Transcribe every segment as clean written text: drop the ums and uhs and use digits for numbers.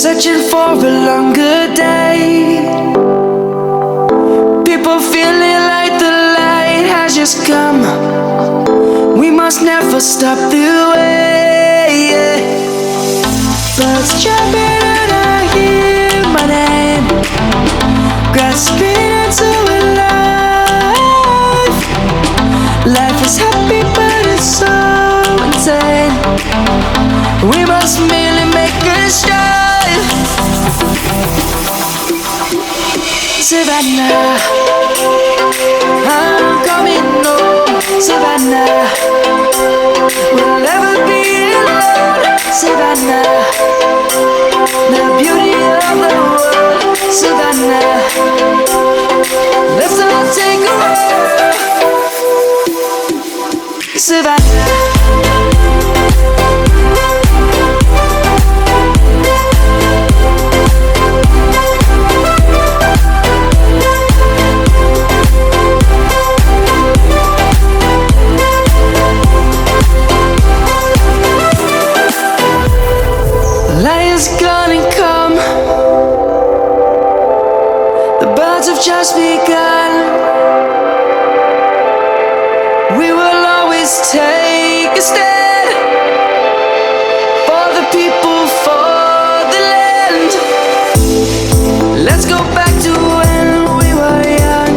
searching for a longer day. People feeling like the light has just come. We must never stop the way. Birds jumping and I hear my name, grasping into a life. Life is happy but it's so insane. We must merely make a strive. Savannah, I'm coming home. Savannah, we'll never be alone. lion's gonna come. The birds have just begun. We will always take a stand for the people, for the land. Let's go back to when we were young.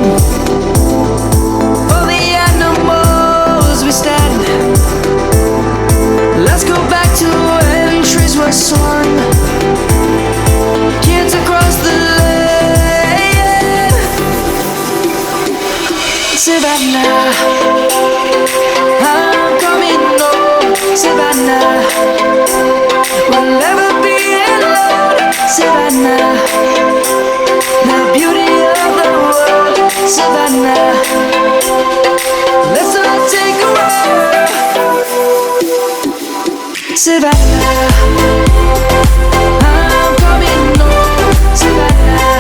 For the animals we stand. Let's go back to when trees were swung. Kids across the land. Savannah, I'm coming home. Savannah, we'll never be alone. Savannah, the beauty of the world. Savannah, let's all take a ride. Savannah, I'm coming home. Savannah,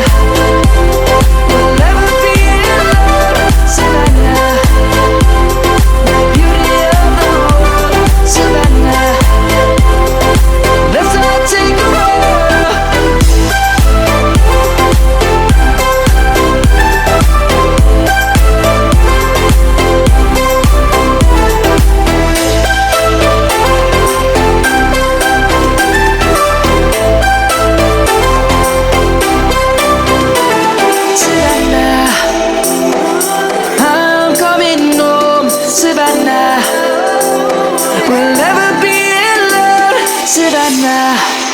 we'll never be alone. Savannah, the beauty of the world. Savannah, let's all take a ride. Savannah, I'm coming home. Savannah, we'll never be alone. Savannah.